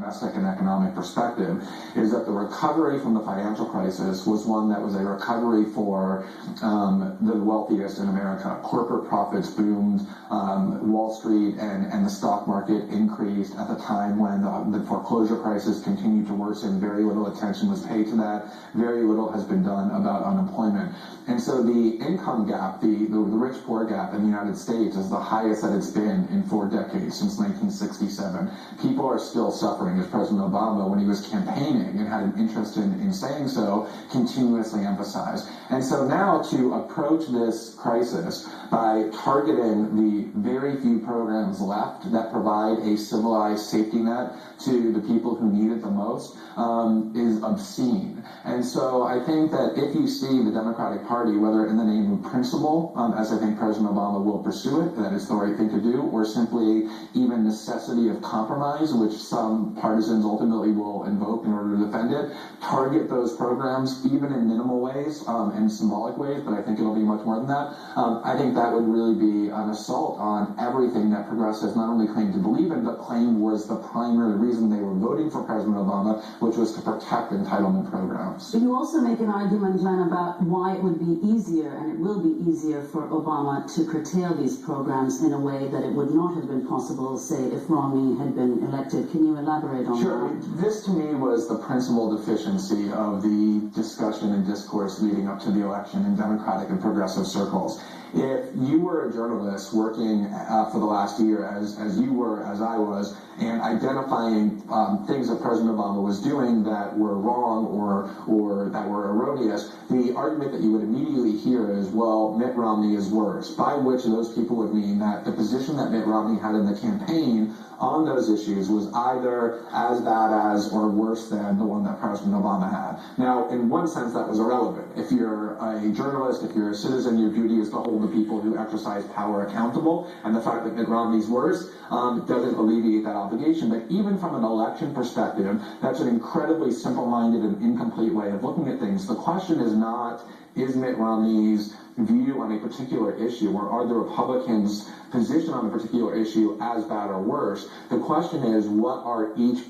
domestic and economic perspective, is that the recovery from the financial crisis was one that was a recovery for the wealthiest in America. Corporate profits boomed, Wall Street and the stock market increased at the time when the foreclosure crisis continued to worsen. Very little attention was paid to that. Very little has been done about unemployment. And so the income gap, the rich-poor gap in the United States is the highest that it's been in 4 decades, since 1967. People are still suffering, as President Obama, when he was campaigning and had an interest in saying so, continuously emphasized. And so now to approach this crisis by targeting the very few programs left that provide a civilized safety net to the people who need it the most is obscene. And so I think that if you see the Democratic Party, whether in the name of principle, as I think President Obama will pursue it, that is the right thing to do, or simply even necessity of compromise, which some partisans ultimately will invoke in order to defend it, target those programs even in minimal ways and symbolic ways, but I think it'll be much more than that. I think that would really be an assault on everything that progressives not only claim to believe in, but claim was the primary reason they were voting for President Obama, which was to protect entitlement programs. But you also make an argument, Glenn, about why it would be easier, and it will be easier for Obama to curtail these programs in a way that it would not have been possible, say, if Romney had been elected. Can you elaborate on Sure. that? This, to me, was the principal deficiency of the discussion and discourse leading up to the election in Democratic and progressive circles. If you were a journalist working for the last year, as you were, as I was, and identifying things that President Obama was doing that were wrong or that were erroneous, the argument that you would immediately hear is, well, Mitt Romney is worse, by which those people would mean that the position that Mitt Romney had in the campaign on those issues was either as bad as or worse than the one that President Obama had. Now, in one sense, that was irrelevant. If you're a journalist, if you're a citizen, your duty is to hold the people who exercise power accountable, and the fact that Mitt Romney's worse doesn't alleviate that obligation. But even from an election perspective, that's an incredibly simple-minded and incomplete way of looking at things. The question is not, is Mitt Romney's view on a particular issue, or are the Republicans' position on a particular issue as bad or worse? The question is, what are each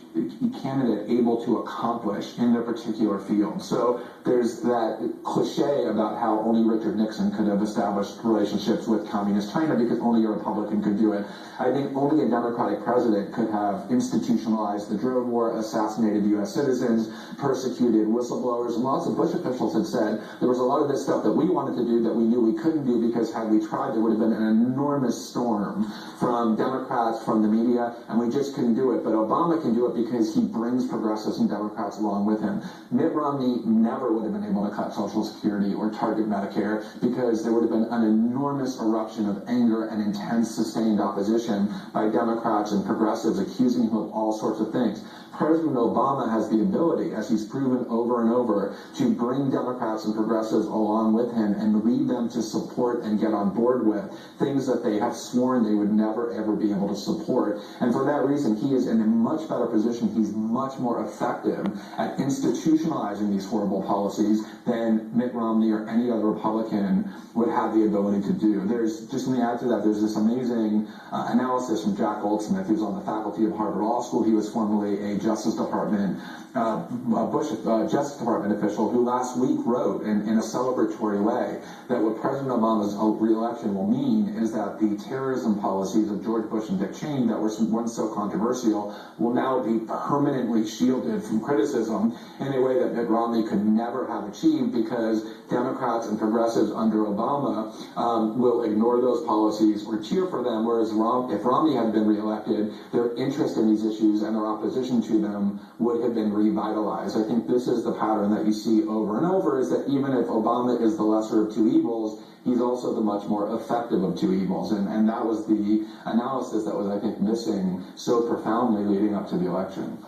candidate able to accomplish in their particular field? So there's that cliche about how only Richard Nixon could have established relationships with communist China because only a Republican could do it. I think only a Democratic president could have institutionalized the drone war, assassinated U.S. citizens, persecuted whistleblowers, and lots of Bush officials had said there was a lot of this stuff that we wanted to do that we knew we couldn't do because had we tried, there would have been an enormous storm from Democrats, from the media, and we just couldn't do it. But Obama can do it because he brings progressives and Democrats along with him. Mitt Romney never would have been able to cut Social Security or target Medicare because there would have been an enormous eruption of anger and intense sustained opposition by Democrats and progressives accusing him of all sorts of things. President Obama has the ability, as he's proven over and over, to bring Democrats and progressives along with him and lead them to support and get on board with things that they have sworn they would never, ever be able to support. And for that reason, he is in a much better position. He's much more effective at institutionalizing these horrible policies than Mitt Romney or any other Republican would have the ability to do. There's, just let me add to that, there's this amazing analysis from Jack Goldsmith, who's on the faculty of Harvard Law School. He was formerly a Justice Department Justice Department official who last week wrote in a celebratory way that what President Obama's re-election will mean is that the terrorism policies of George Bush and Dick Cheney that were once so controversial will now be permanently shielded from criticism in a way that Mitt Romney could never have achieved because Democrats and progressives under Obama will ignore those policies or cheer for them, whereas if Romney had been re-elected, their interest in these issues and their opposition to them would have been revitalized. I think this is the pattern that you see over and over, is that even if Obama is the lesser of two evils, he's also the much more effective of two evils. And that was the analysis that was, I think, missing so profoundly leading up to the election.